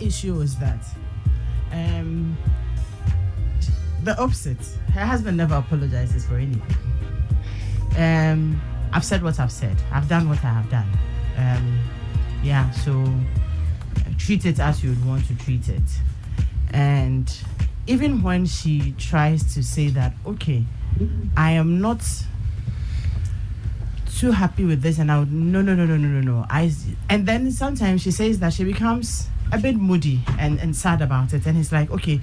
issue was that the opposite. Her husband never apologizes for anything. I've said what I've said. I've done what I have done. So treat it as you would want to treat it. And even when she tries to say that, okay, I am not too happy with this, and I would no. And then sometimes she says that she becomes a bit moody and sad about it, and it's like, okay,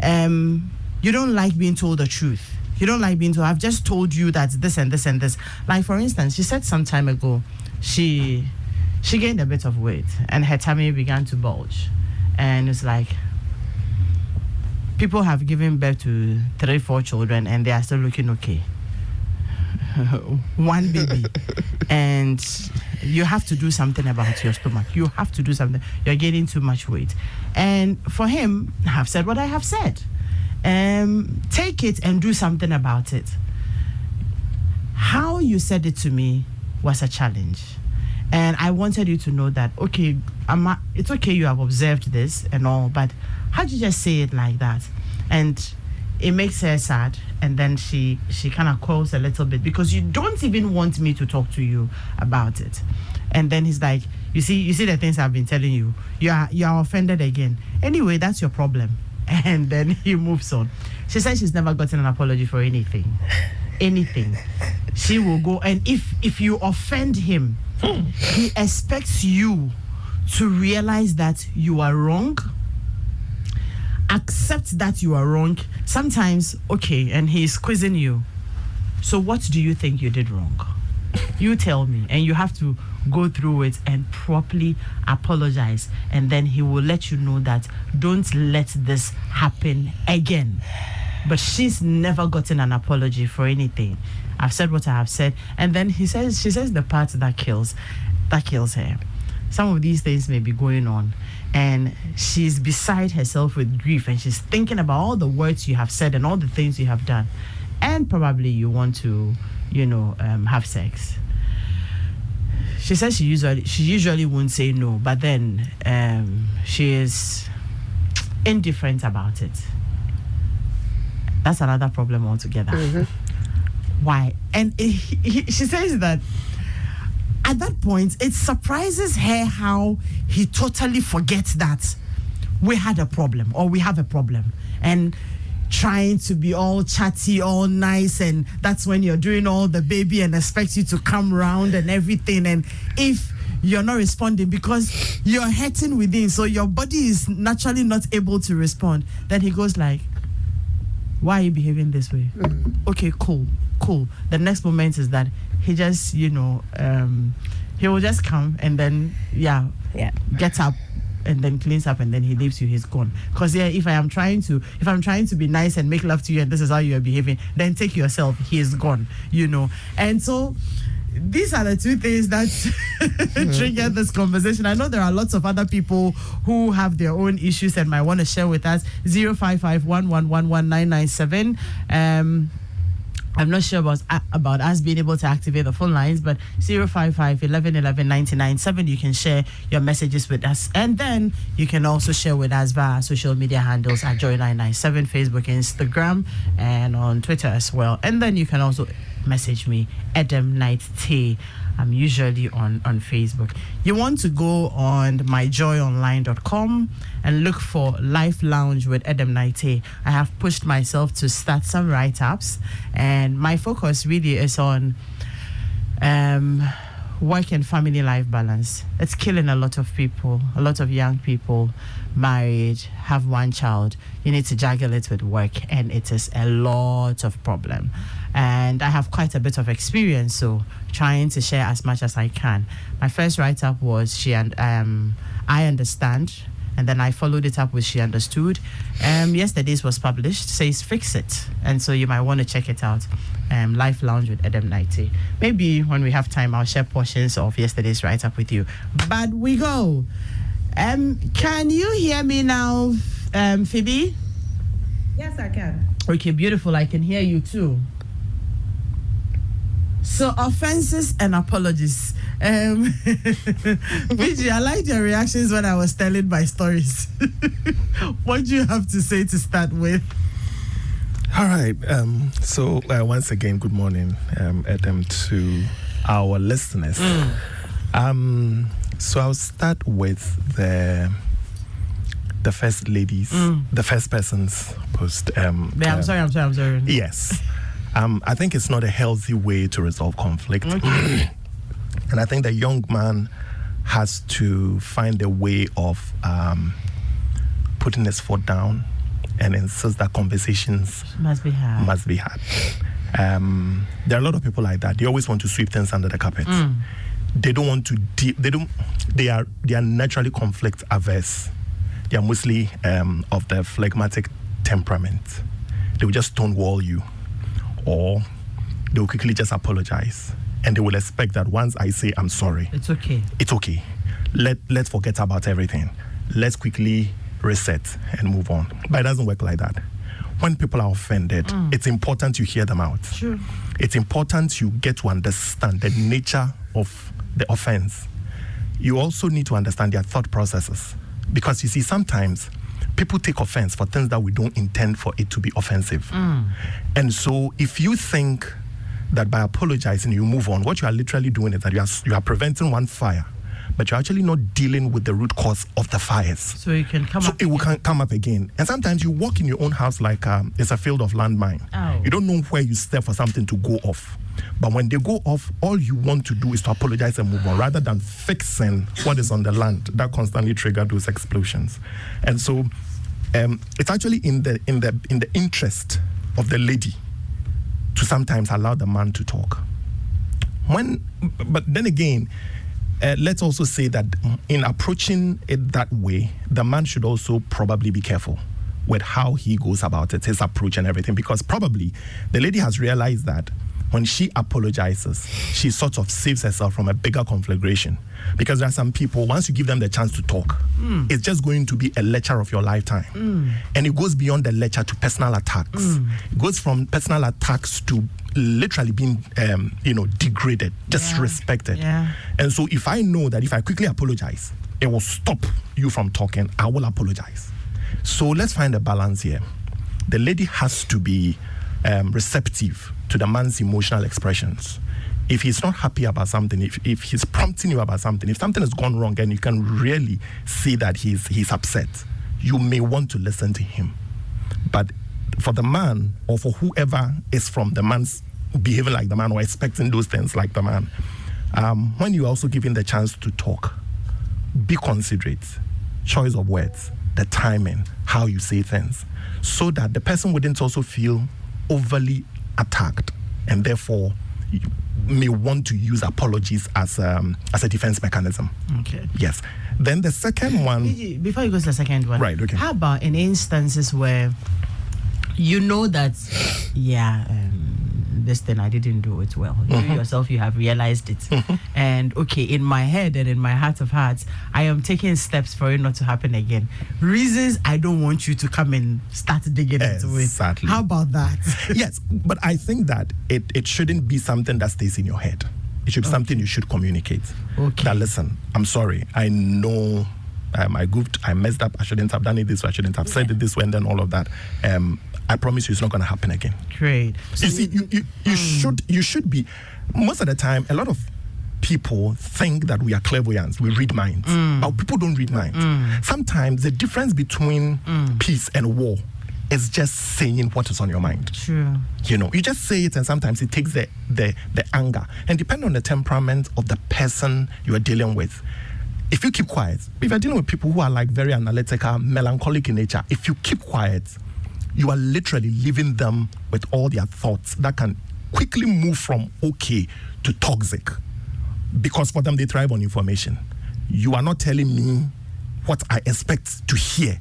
you don't like being told the truth. You don't like being told, I've just told you that this and this and this. Like, for instance, she said some time ago she gained a bit of weight and her tummy began to bulge, and it's like, people have given birth to 3-4 children and they are still looking okay. One baby. And you have to do something about your stomach. You have to do something. You're gaining too much weight. And for him, I've said what I have said. Take it and do something about it. How you said it to me was a challenge. And I wanted you to know that, okay, it's okay you have observed this and all, but how'd you just say it like that? And it makes her sad, and then she kind of calls a little bit because you don't even want me to talk to you about it. And then he's like, you see the things I've been telling you. You are offended again. Anyway, that's your problem. And then he moves on. She says she's never gotten an apology for anything. She will go, and if you offend him, he expects you to realize that you are wrong, accept that you are wrong. Sometimes, okay, and he's quizzing you. So what do you think you did wrong? You tell me, and you have to go through it and properly apologize, and then he will let you know that don't let this happen again. But she's never gotten an apology for anything. I've said what I have said, and then she says the part that kills her. Some of these things may be going on, and she's beside herself with grief, and she's thinking about all the words you have said and all the things you have done, and probably you want to, have sex. She says she usually won't say no, but then she is indifferent about it. That's another problem altogether. Mm-hmm. Why? And she says that at that point, it surprises her how he totally forgets that we had a problem or we have a problem, and trying to be all chatty, all nice, and that's when you're doing all the baby and expect you to come round and everything. And if you're not responding because you're hurting within, so your body is naturally not able to respond, then he goes like, why are you behaving this way? Mm-hmm. Okay, cool. The next moment is that he just, he will just come and then, gets up and then cleans up and then he leaves you, he's gone. Because if I'm trying to be nice and make love to you and this is how you are behaving, then take yourself, he is gone, And so these are the two things that trigger this conversation. I know there are lots of other people who have their own issues and might want to share with us. 055-111-997. I'm not sure about us being able to activate the phone lines, but 055-1111-997. You can share your messages with us, and then you can also share with us via social media handles at Joy997, Facebook, Instagram, and on Twitter as well. And then you can also message me, Edem Night T. I'm usually on Facebook. You want to go on myjoyonline.com and look for Life Lounge with Edem Night. I have pushed myself to start some write-ups, and my focus really is on work and family life balance. It's killing a lot of people, a lot of young people, married, have one child. You need to juggle it with work, and it is a lot of problem. And I have quite a bit of experience, so trying to share as much as I can. My first write-up was I Understand, and then I followed it up with She Understood. Yesterday's was published, says Fix It, and so you might want to check it out. Life Lounge with Edem Nighty. Maybe when we have time, I'll share portions of yesterday's write-up with you. But we go. Can you hear me now, Phoebe? Yes, I can. Okay, beautiful. I can hear you too. So offenses and apologies. Vijay, I liked your reactions when I was telling my stories. What do you have to say to start with? All right. So once again, good morning, Adam, to our listeners. So I'll start with the first ladies, the first person's post. I'm sorry. Yes. I think it's not a healthy way to resolve conflict. Okay. And I think the young man has to find a way of putting his foot down and insist that conversations must be had. There are a lot of people like that. They always want to sweep things under the carpet. They don't want to they are naturally conflict averse. They are mostly of the phlegmatic temperament. They will just stonewall you, or they will quickly just apologize, and they will expect that once I say I'm sorry, it's okay. Let's forget about everything. Let's quickly reset and move on. But it doesn't work like that. When people are offended, it's important you hear them out. Sure. It's important you get to understand the nature of the offense. You also need to understand their thought processes. Because you see, sometimes people take offense for things that we don't intend for it to be offensive. And so if you think that by apologizing you move on, what you are literally doing is that you are preventing one fire, but you're actually not dealing with the root cause of the fires. So it can come up. So it will come up again. And sometimes you walk in your own house like it's a field of landmine. You don't know where you step for something to go off. But when they go off, all you want to do is to apologize and move on, rather than fixing what is on the land that constantly trigger those explosions. And so it's actually in the interest of the lady to sometimes allow the man to talk. But then again, let's also say that in approaching it that way, the man should also probably be careful with how he goes about it, his approach and everything, because probably the lady has realized that when she apologizes, she sort of saves herself from a bigger conflagration. Because there are some people, once you give them the chance to talk, it's just going to be a lecture of your lifetime. And it goes beyond the lecture to personal attacks. It goes from personal attacks to literally being, degraded, disrespected. Yeah. And so if I know that if I quickly apologize, it will stop you from talking, I will apologize. So let's find a balance here. The lady has to be receptive to the man's emotional expressions. If he's not happy about something, if he's prompting you about something, if something has gone wrong and you can really see that he's upset, you may want to listen to him. But for the man, or for whoever is from the man's behaving like the man or expecting those things like the man, when you're also given the chance to talk, be considerate, choice of words, the timing, how you say things, so that the person wouldn't also feel overly attacked, and therefore you may want to use apologies as a defense mechanism. Okay. Yes. Then the second one. Before you go to the second one, right? Okay. How about in instances where you know that, this thing I didn't do it well. You yourself, you have realized it, and okay, in my head and in my heart of hearts, I am taking steps for it not to happen again. Reasons I don't want you to come and start digging into it. Exactly. How about that? Yes, but I think that it shouldn't be something that stays in your head. It should be something you should communicate. Okay. That, listen, I'm sorry. I know I goofed, I messed up, I shouldn't have done it this way, I shouldn't have said it this way, and then all of that. I promise you it's not going to happen again. Great. So you see, you should be. Most of the time, a lot of people think that we are clairvoyants, we read minds. But people don't read minds. Sometimes the difference between peace and war is just saying what is on your mind. True. You just say it, and sometimes it takes the anger. And depending on the temperament of the person you are dealing with, if you keep quiet, if you're dealing with people who are like very analytical, melancholic in nature, if you keep quiet, you are literally leaving them with all their thoughts that can quickly move from okay to toxic. Because for them, they thrive on information. You are not telling me what I expect to hear.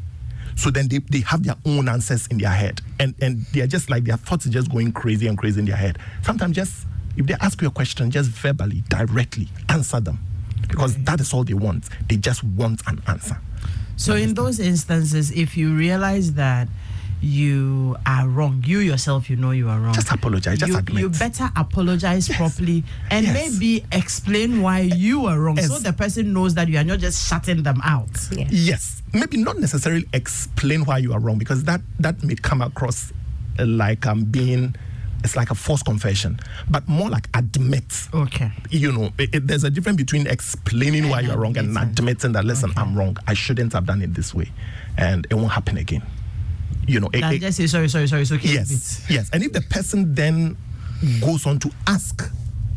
So then they have their own answers in their head. And they are just like, their thoughts are just going crazy and crazy in their head. Sometimes just, if they ask you a question, just verbally, directly answer them. Because that is all they want. They just want an answer. So in those instances, if you realize that you are wrong. You yourself, you know you are wrong. Just apologize. Just admit. You better apologize properly and maybe explain why you are wrong, so the person knows that you are not just shutting them out. Yes. Maybe not necessarily explain why you are wrong, because that may come across like it's like a false confession, but more like admit. Okay. There's a difference between explaining why you're wrong and admitting that, listen, I'm wrong. I shouldn't have done it this way, and it won't happen again. Just say sorry. It's okay. Yes. And if the person then goes on to ask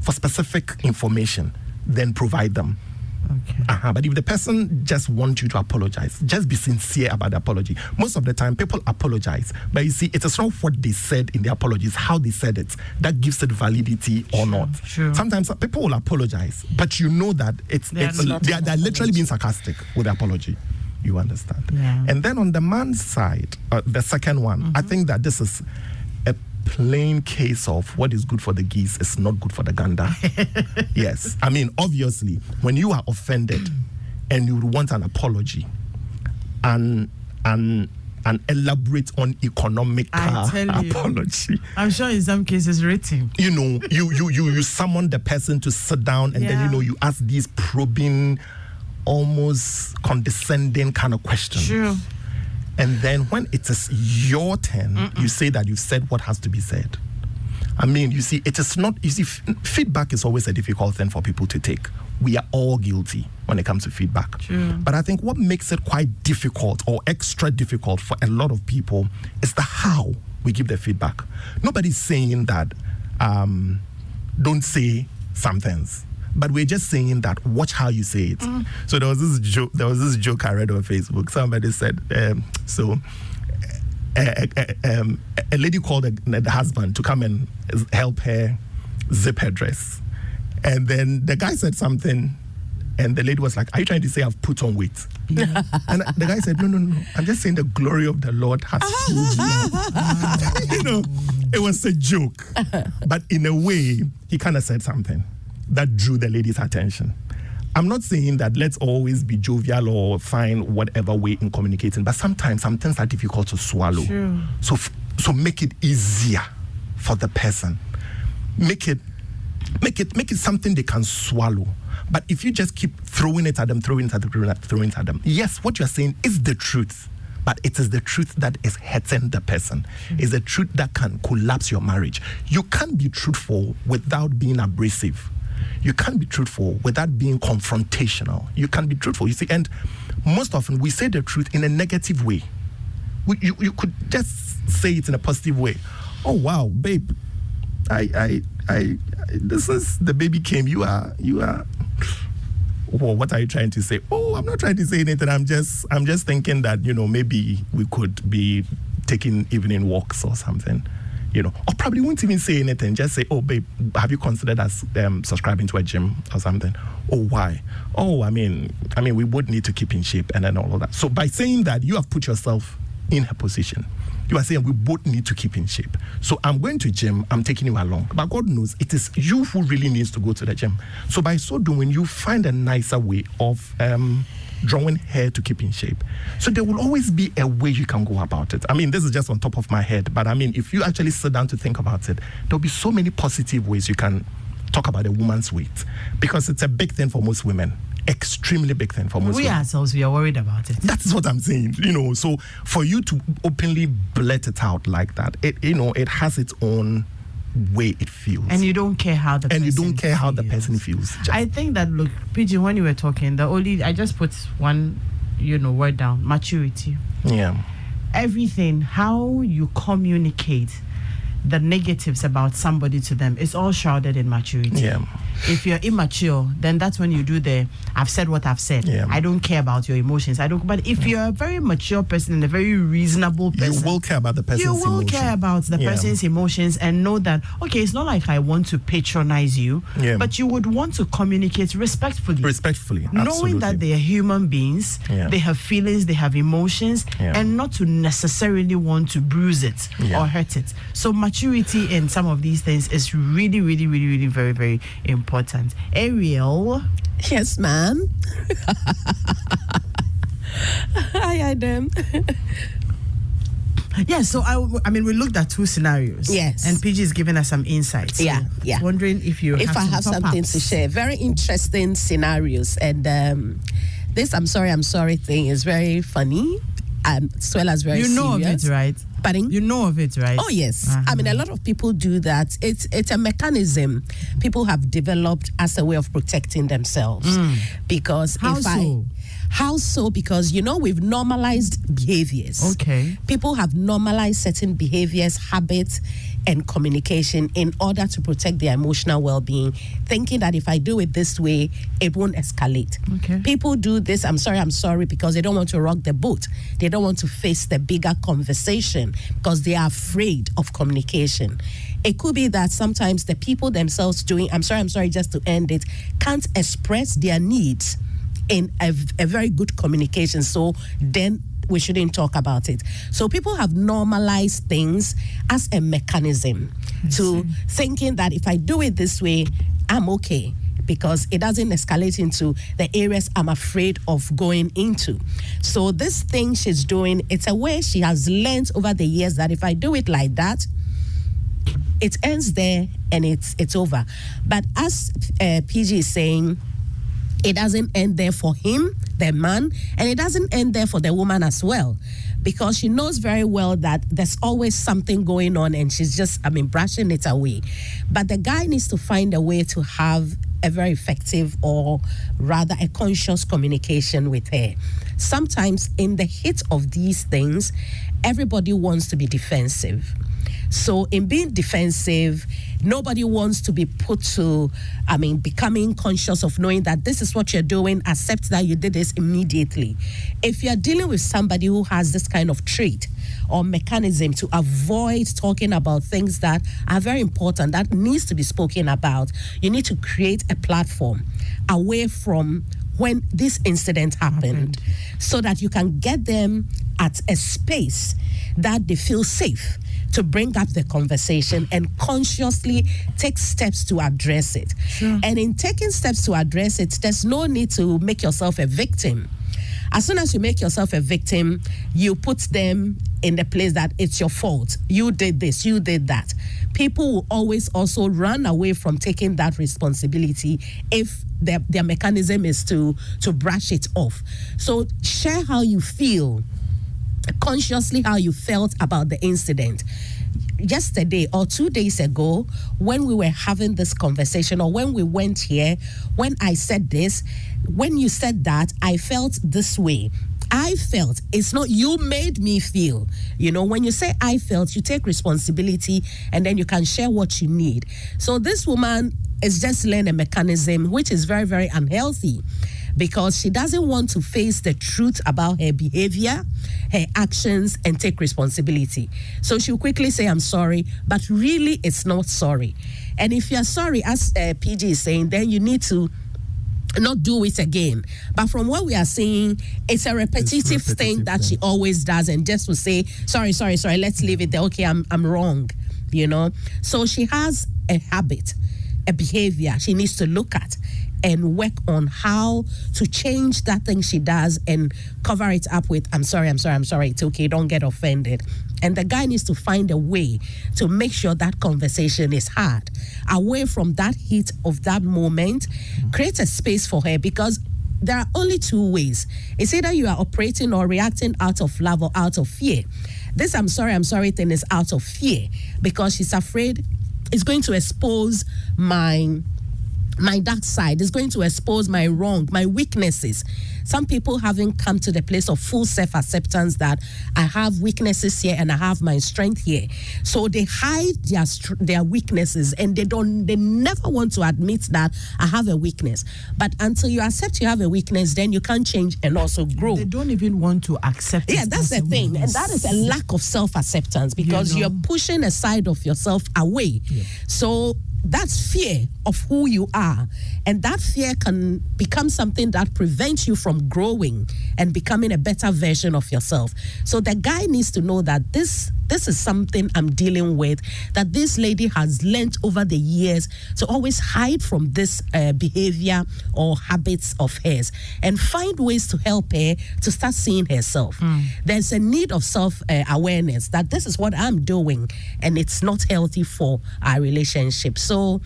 for specific information, then provide them. Okay. But if the person just wants you to apologize, just be sincere about the apology. Most of the time, people apologize, but you see, it is not what they said in the apology, it's how they said it that gives it validity or not. Sure. Sometimes people will apologize, but you know that they're literally being sarcastic with the apology. You understand? Yeah. And then on the man's side, the second one, I think that this is a plain case of what is good for the geese is not good for the gander. Yes. I mean, obviously, when you are offended and you want an apology and elaborate on economic apology. I'm sure in some cases written. You summon the person to sit down and then you ask these probing, almost condescending kind of questions. Sure. And then when it is your turn, you say that you've said what has to be said. I mean, you see, it is not, feedback is always a difficult thing for people to take. We are all guilty when it comes to feedback. True. But I think what makes it quite difficult or extra difficult for a lot of people is the how we give the feedback. Nobody's saying that don't say some things, but we're just saying that watch how you say it. So there was this joke I read on Facebook. Somebody said, a lady called the husband to come and help her zip her dress. And then the guy said something, and the lady was like, are you trying to say I've put on weight? Yeah. And the guy said, no. I'm just saying the glory of the Lord has filled you. It was a joke. But in a way, he kind of said something that drew the lady's attention. I'm not saying that let's always be jovial or find whatever way in communicating, but sometimes some things are difficult to swallow. Sure. So make it easier for the person. Make it something they can swallow. But if you just keep throwing it at them, yes, what you're saying is the truth. But it is the truth that is hurting the person. It's the truth that can collapse your marriage. You can't be truthful without being abrasive. You can't be truthful without being confrontational. You can be truthful. You see, and most often we say the truth in a negative way. You could just say it in a positive way. Oh wow, babe, I this is the baby came. You are. Well, what are you trying to say? Oh, I'm not trying to say anything. I'm just thinking that maybe we could be taking evening walks or something. Or probably won't even say anything. Just say, oh, babe, have you considered us subscribing to a gym or something? Oh, why? Oh, I mean, we would need to keep in shape and then all of that. So by saying that, you have put yourself in her position. You are saying we both need to keep in shape. So I'm going to gym, I'm taking you along. But God knows it is you who really needs to go to the gym. So by so doing, you find a nicer way of drawing her to keep in shape. So there will always be a way you can go about it. I mean, this is just on top of my head, but I mean, if you actually sit down to think about it, there'll be so many positive ways you can talk about a woman's weight, because it's a big thing for most women. Extremely big thing for most women. We ourselves, we are worried about it. That's what I'm saying. So for you to openly blurt it out like that, it has its own way it feels. And you don't care how the person feels. I think that, look, PG, when you were talking, I just put one, word down, maturity. Yeah. Everything, how you communicate the negatives about somebody to them is all shrouded in maturity. Yeah. If you're immature, then that's when you do I've said what I've said. Yeah. I don't care about your emotions. But if you're a very mature person and a very reasonable person, you will care about the person's emotions. You will care about the person's emotions and know that, okay, it's not like I want to patronize you, but you would want to communicate respectfully. Respectfully, knowing that they are human beings, they have feelings, they have emotions, and not to necessarily want to bruise it or hurt it. So maturity in some of these things is really, really, really, really very, very important. Ariel. Yes, ma'am. Hi, Adam. Yeah, so I mean, we looked at two scenarios. Yes. And PG is giving us some insights. So Yeah. Wondering if I have something to share. Very interesting scenarios. And this I'm sorry thing is very funny as well as very serious. You know of it, right? Pardon? You know of it, right? Oh, yes. I mean, a lot of people do that. It's a mechanism people have developed as a way of protecting themselves. Because How so? Because, we've normalized behaviors. Okay. People have normalized certain behaviors, habits, and communication in order to protect their emotional well-being, thinking that if I do it this way, it won't escalate. Okay. People do this, I'm sorry, because they don't want to rock the boat. They don't want to face the bigger conversation because they are afraid of communication. It could be that sometimes the people themselves doing, I'm sorry, just to end it, can't express their needs in a very good communication. So then we shouldn't talk about it. So people have normalized things as a mechanism to thinking that if I do it this way, I'm okay, because it doesn't escalate into the areas I'm afraid of going into. So this thing she's doing, it's a way she has learned over the years that if I do it like that, it ends there and it's over. But as PG is saying, it doesn't end there for him, the man, and it doesn't end there for the woman as well, because she knows very well that there's always something going on and she's just, brushing it away. But the guy needs to find a way to have a very effective, or rather a conscious communication with her. Sometimes in the heat of these things, everybody wants to be defensive. So in being defensive, nobody wants to be put to, becoming conscious of knowing that this is what you're doing, accept that you did this immediately. If you're dealing with somebody who has this kind of trait or mechanism to avoid talking about things that are very important, that needs to be spoken about, you need to create a platform away from when this incident happened so that you can get them at a space that they feel safe to bring up the conversation and consciously take steps to address it. Sure. And in taking steps to address it, there's no need to make yourself a victim. As soon as you make yourself a victim, you put them in the place that it's your fault. You did this, you did that. People will always also run away from taking that responsibility if their mechanism is to brush it off. So share how you feel, consciously how you felt about the incident. Yesterday or 2 days ago, when we were having this conversation, or when we went here, when I said this, when you said that, I felt this way. I felt, it's not you made me feel. When you say I felt, you take responsibility and then you can share what you need. So this woman is just learning a mechanism which is very, very unhealthy, because she doesn't want to face the truth about her behavior, her actions, and take responsibility. So she'll quickly say, I'm sorry, but really it's not sorry. And if you're sorry, as PG is saying, then you need to not do it again. But from what we are seeing, it's a repetitive thing that she always does, and just to say, sorry, let's leave it there. Okay, I'm wrong, So she has a habit, a behavior she needs to look at and work on how to change that thing she does and cover it up with, I'm sorry, it's okay, don't get offended. And the guy needs to find a way to make sure that conversation is had, away from that heat of that moment, create a space for her, because there are only two ways. It's either you are operating or reacting out of love or out of fear. This I'm sorry thing is out of fear, because she's afraid it's going to expose my dark side, is going to expose my wrong, my weaknesses. Some people haven't come to the place of full self-acceptance that I have weaknesses here and I have my strength here. So they hide their weaknesses, and they never want to admit that I have a weakness. But until you accept you have a weakness, then you can change and also grow. They don't even want to accept it. Yeah, that's the thing. Weakness. And that is a lack of self-acceptance, because you're pushing a side of yourself away. Yeah. So that's fear of who you are. And that fear can become something that prevents you from growing and becoming a better version of yourself. So the guy needs to know that this this is something I'm dealing with, that this lady has learned over the years to always hide from this behavior or habits of hers, and find ways to help her to start seeing herself. There's a need of self-awareness that this is what I'm doing and it's not healthy for our relationship. So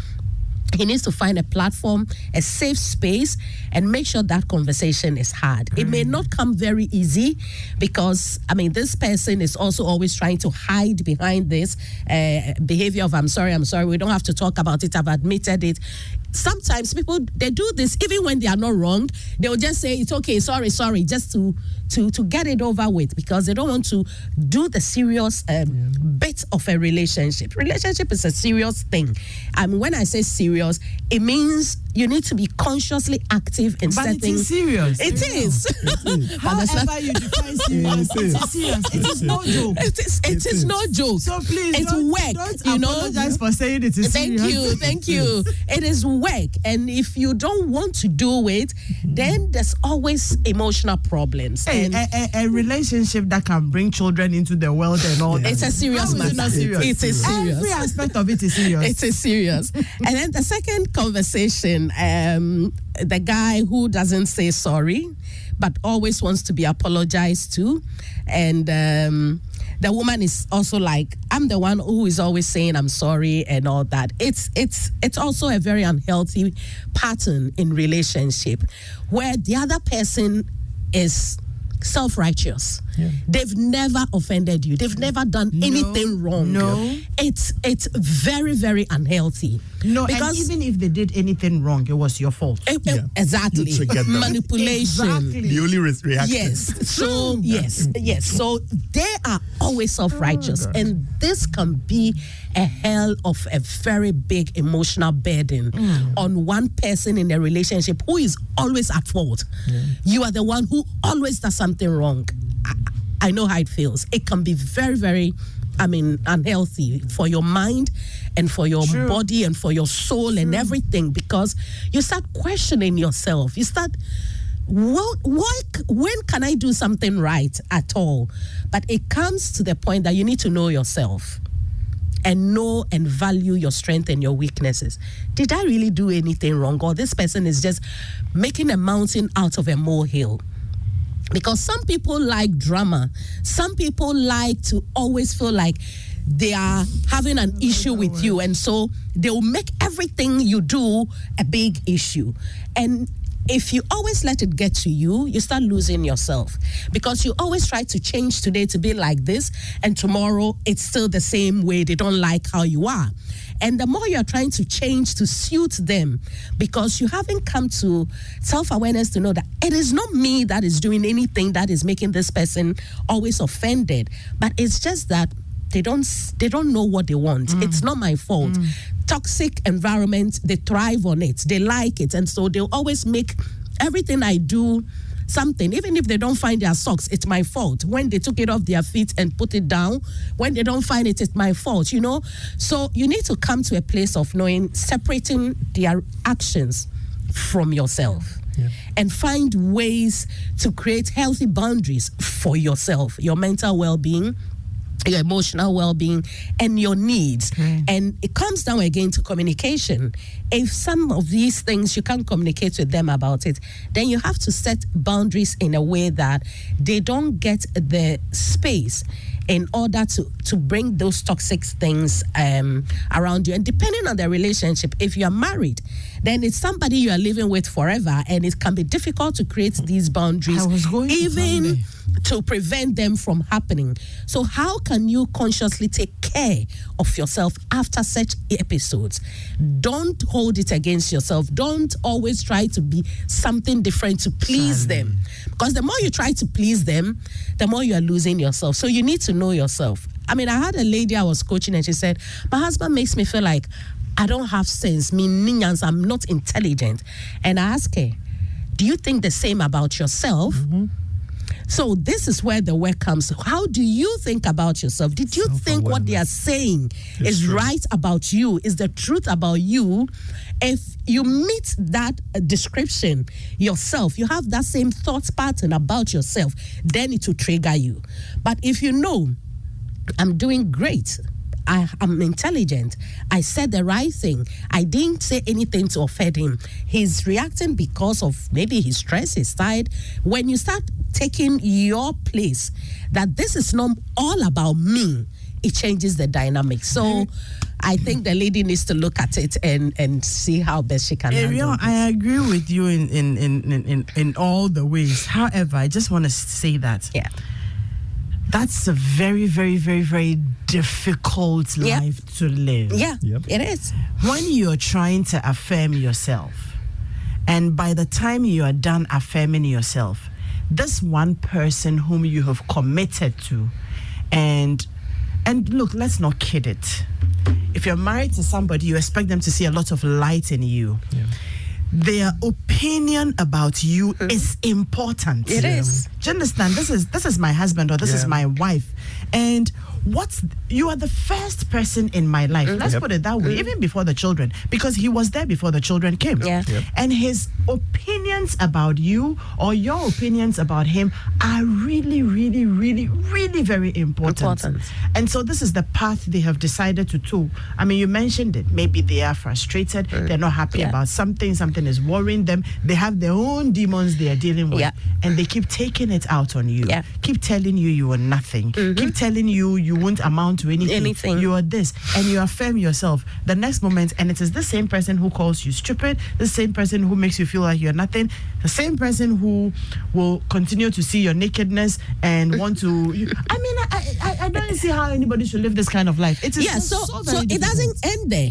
he needs to find a platform, a safe space, and make sure that conversation is had. It may not come very easy because, this person is also always trying to hide behind this behavior of, I'm sorry, we don't have to talk about it, I've admitted it. Sometimes people, they do this even when they are not wrong. They'll just say, it's okay, sorry, just to get it over with, because they don't want to do the serious bit of a relationship. Relationship is a serious thing. When I say serious, it means you need to be consciously active in setting. But it is serious. It is. However you define serious, it is serious. It is no joke. It is no joke. So please, it's work. Don't apologize for saying it is serious. Thank you. It is work, and if you don't want to do it, then there's always emotional problems. Hey, a relationship that can bring children into the world and all that. It's a serious matter. It is serious. Every aspect of it is serious. It is serious. And then the second conversation, the guy who doesn't say sorry, but always wants to be apologized to, and the woman is also like, I'm the one who is always saying I'm sorry and all that. It's also a very unhealthy pattern in relationship where the other person is self-righteous. Yeah. They've never offended you. They've never done anything wrong. No. It's very, very unhealthy. No, because and even if they did anything wrong, it was your fault. Exactly. Manipulation. Exactly. The only reaction. Yes. So yes. So they are always self-righteous, and this can be a hell of a very big emotional burden on one person in a relationship who is always at fault. Yeah. You are the one who always does something wrong. I know how it feels. It can be very, very, unhealthy for your mind and for your body and for your soul and everything, because you start questioning yourself. You start, when can I do something right at all? But it comes to the point that you need to know yourself and know and value your strength and your weaknesses. Did I really do anything wrong? Or this person is just making a mountain out of a molehill? Because some people like drama. Some people like to always feel like they are having an issue with you. And so they will make everything you do a big issue. And if you always let it get to you, you start losing yourself, because you always try to change today to be like this, and tomorrow it's still the same way. They don't like how you are. And the more you're trying to change to suit them, because you haven't come to self-awareness to know that it is not me that is doing anything that is making this person always offended, but it's just that they don't know what they want. It's not my fault. Toxic environment, they thrive on it. They like it. And so they'll always make everything I do something. Even if they don't find their socks, it's my fault. When they took it off their feet and put it down, when they don't find it, it's my fault, So you need to come to a place of knowing, separating their actions from yourself. Yeah. And find ways to create healthy boundaries for yourself, your mental well-being, your emotional well-being, and your needs. And it comes down again to communication. If some of these things you can't communicate with them about it, then you have to set boundaries in a way that they don't get the space in order to bring those toxic things around you. And depending on the relationship, if you're married, then it's somebody you are living with forever, and it can be difficult to create these boundaries, even to prevent them from happening. So how can you consciously take care of yourself after such episodes? Don't hold it against yourself. Don't always try to be something different to please them. Because the more you try to please them, the more you are losing yourself. So you need to know yourself. I had a lady I was coaching, and she said, my husband makes me feel like I don't have sense, I'm not intelligent. And I asked her, do you think the same about yourself? So this is where the work comes. How do you think about yourself? Did you think what they are saying is right about you, is the truth about you? If you meet that description yourself, you have that same thought pattern about yourself, then it will trigger you. But if you know I'm doing great. I'm intelligent. I said the right thing. I didn't say anything to offend him. He's reacting because of maybe his stress, his tired. When you start taking your place, that this is not all about me, it changes the dynamic. So I think the lady needs to look at it and see how best she can handle it. I agree with you in all the ways. However, I just want to say that that's a very, very, very, very difficult life to live. Yeah, it is. When you're trying to affirm yourself, and by the time you are done affirming yourself, this one person whom you have committed to, and look, let's not kid it. If you're married to somebody, you expect them to see a lot of light in you. Yeah. Their opinion about you is important. It is. Do you understand? This is my husband, or this is my wife, and you are the first person in my life. Let's put it that way, even before the children, because he was there before the children came. Yeah. And his opinions about you or your opinions about him are really, really, really, really very important. And so this is the path they have decided to take. I mean, you mentioned it. Maybe they are frustrated. They're not happy about something. Something is worrying them. They have their own demons they are dealing with. And they keep taking it out on you. Keep telling you are nothing. Keep telling you won't amount to anything. You are this, and you affirm yourself. The next moment, and it is the same person who calls you stupid, the same person who makes you feel like you're nothing, the same person who will continue to see your nakedness and want to. I mean, I don't see how anybody should live this kind of life. It is so it doesn't end there.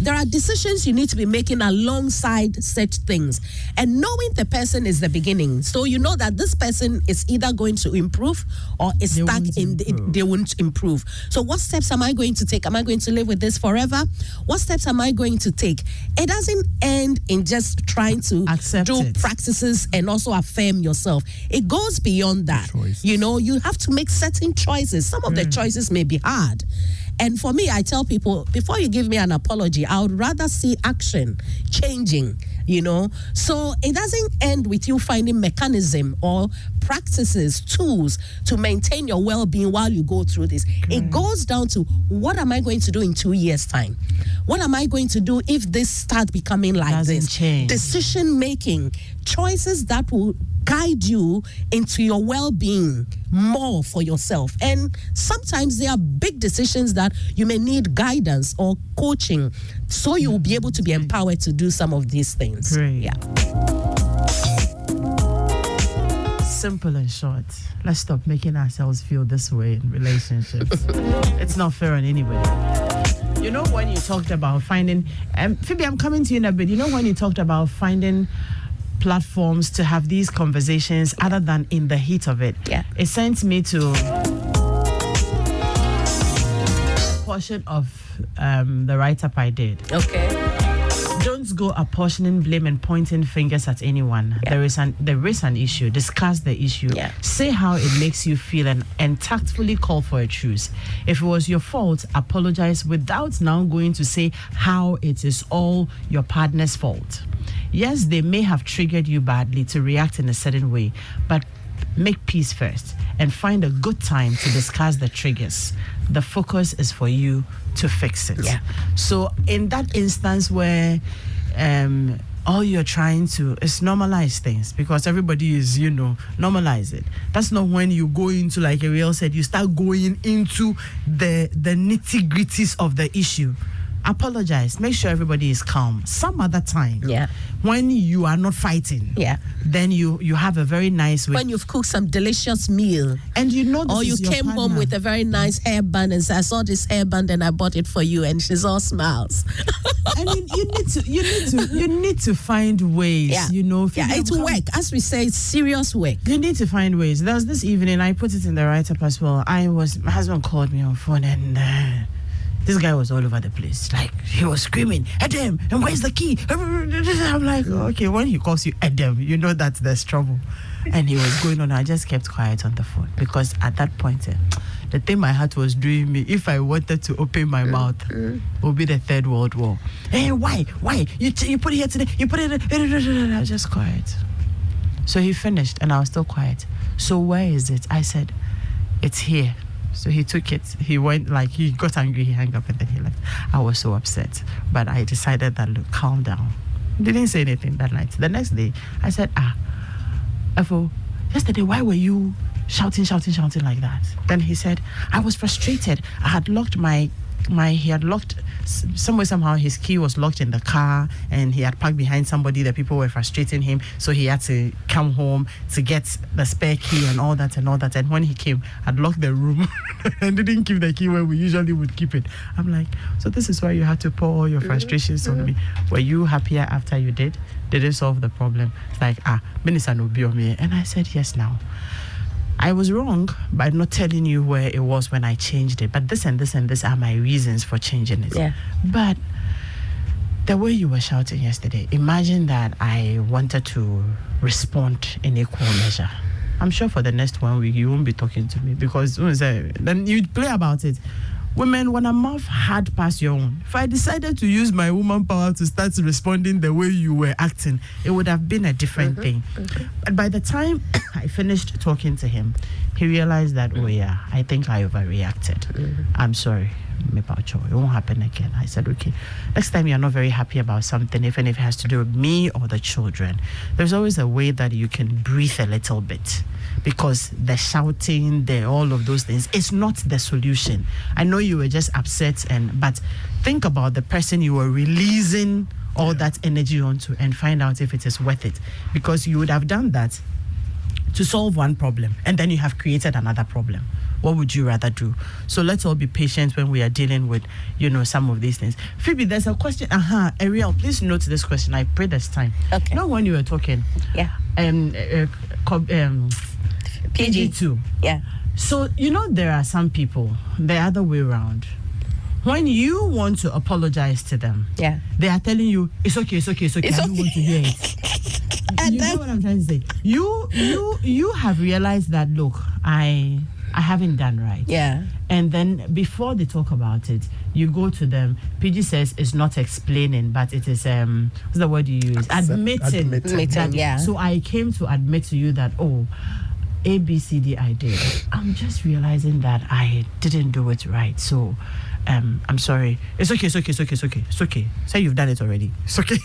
There are decisions you need to be making alongside such things. And knowing the person is the beginning. So you know that this person is either going to improve or is stuck they won't improve. So what steps am I going to take? Am I going to live with this forever? What steps am I going to take? It doesn't end in just trying to do practices and also affirm yourself. It goes beyond that. You know, you have to make certain choices. Some of the choices may be hard. And for me, I tell people, before you give me an apology, I would rather see action changing, you know. So it doesn't end with you finding mechanism or practices, tools to maintain your well-being while you go through this. It goes down to, what am I going to do in 2 years' time? What am I going to do if this starts becoming like this? Decision-making, choices that will guide you into your well-being more for yourself. And sometimes there are big decisions that you may need guidance or coaching, so you will be able to be empowered to do some of these things. Great. Simple and short. Let's stop making ourselves feel this way in relationships. It's not fair on anybody. You know, when you talked about finding, Phoebe, I'm coming to you in a bit. You know, when you talked about finding platforms to have these conversations other than in the heat of it, it sent me to a portion of the write-up I did. Don't go apportioning blame and pointing fingers at anyone. There is an issue. Discuss the issue. Say how it makes you feel and tactfully call for a truce. If it was your fault, apologize without now going to say how it is all your partner's fault. Yes, they may have triggered you badly to react in a certain way, but make peace first and find a good time to discuss the triggers. The focus is for you to fix it. So in that instance where all you're trying to is normalize things, because everybody is, normalize it. That's not when you go into, like Ariel said, you start going into the nitty-gritties of the issue. Apologize. Make sure everybody is calm. Some other time, when you are not fighting, then you have a very nice way. When you've cooked some delicious meal, and you know, or you came home with a very nice hairband and said, "I saw this hairband and I bought it for you," and she's all smiles. I mean, you need to find ways. It's work. As we say, it's serious work. You need to find ways. There was this evening, I put it in the write-up as well. My husband called me on phone and. This guy was all over the place. Like, he was screaming, "Adam, and where's the key?" I'm like, okay, when he calls you Adam, you know that there's trouble. And he was going on. I just kept quiet on the phone, because at that point, the thing my heart was doing me, if I wanted to open my mouth, it would be the Third World War. Hey, why? You put it here today? You put it... I was just quiet. So he finished, and I was still quiet. So where is it? I said, it's here. So he took it. He went, like, he got angry, he hung up, and then he left. I was so upset. But I decided that, look, calm down. Didn't say anything that night. The next day, I said, Efo, yesterday, why were you shouting like that? Then he said, I was frustrated. I had locked he had locked somehow his key was locked in the car, and he had parked behind somebody. The people were frustrating him, so he had to come home to get the spare key and all that. And when he came, I'd locked the room and didn't keep the key where we usually would keep it. I'm like, so this is why you had to pour all your frustrations on me. Were you happier after you did? Did it solve the problem? It's like, Minister no be on me. And I said, yes, now. I was wrong by not telling you where it was when I changed it. But this and this and this are my reasons for changing it. Yeah. But the way you were shouting yesterday, imagine that I wanted to respond in equal measure. I'm sure for the next 1 week, you won't be talking to me, because then you'd play about it. Women, when a mouth hard past your own, if I decided to use my woman power to start responding the way you were acting, it would have been a different thing. But by the time I finished talking to him, he realized that, oh yeah, I think I overreacted. I'm sorry. It won't happen again. I said, okay, next time you're not very happy about something, even if it has to do with me or the children, there's always a way that you can breathe a little bit, because the shouting, all of those things, it's not the solution. I know you were just upset, but think about the person you were releasing all that energy onto, and find out if it is worth it, because you would have done that to solve one problem, and then you have created another problem. What would you rather do? So let's all be patient when we are dealing with, some of these things. Phoebe, there's a question. Ariel, please note this question. I pray this time. Okay. Not when you were talking. Yeah. PG2. Yeah. So, there are some people, the other way around. When you want to apologize to them, yeah, they are telling you, it's okay. I don't want to hear it. And you know what I'm trying to say? You have realized that, look, I haven't done right. Yeah. And then before they talk about it, you go to them. PG says it's not explaining, but it is what's the word you use? Admitting. Yeah. So I came to admit to you that, A, B, C, D, I did. I'm just realizing that I didn't do it right. So I'm sorry. It's okay. Say you've done it already. It's okay.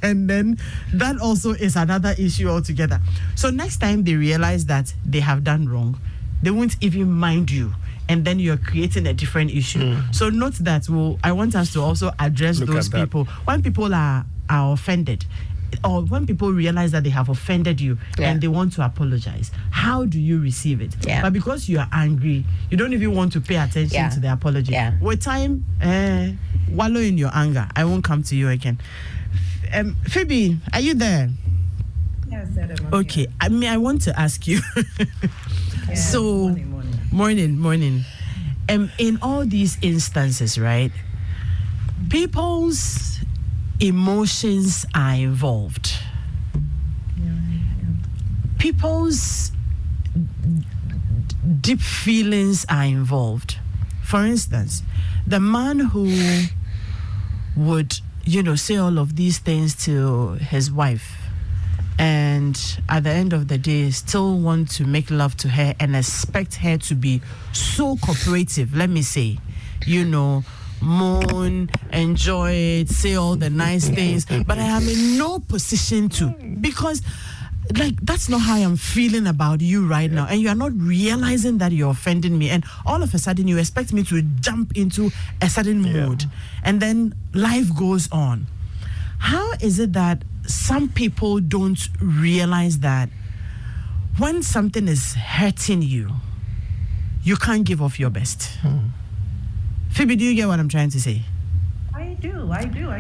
And then that also is another issue altogether. So next time they realize that they have done wrong, they won't even mind you. And then you're creating a different issue. So note that I want us to also address those people. When people are offended, or when people realize that they have offended you and they want to apologize, how do you receive it? Yeah. But because you are angry, you don't even want to pay attention to the apology. Yeah. With time, wallow in your anger. I won't come to you again. Phoebe, are you there? Yes, okay. I want to ask you. So, morning. In all these instances, right? People's emotions are involved. People's deep feelings are involved. For instance, the man who would, say all of these things to his wife, and at the end of the day still want to make love to her and expect her to be so cooperative, let me say, moan, enjoy it, say all the nice things, but I am in no position to, because that's not how I'm feeling about you right now, and you are not realizing that you're offending me, and all of a sudden you expect me to jump into a certain mood, and then life goes on. How is it that some people don't realize that when something is hurting you, you can't give off your best? Phoebe, do you get what I'm trying to say? I do.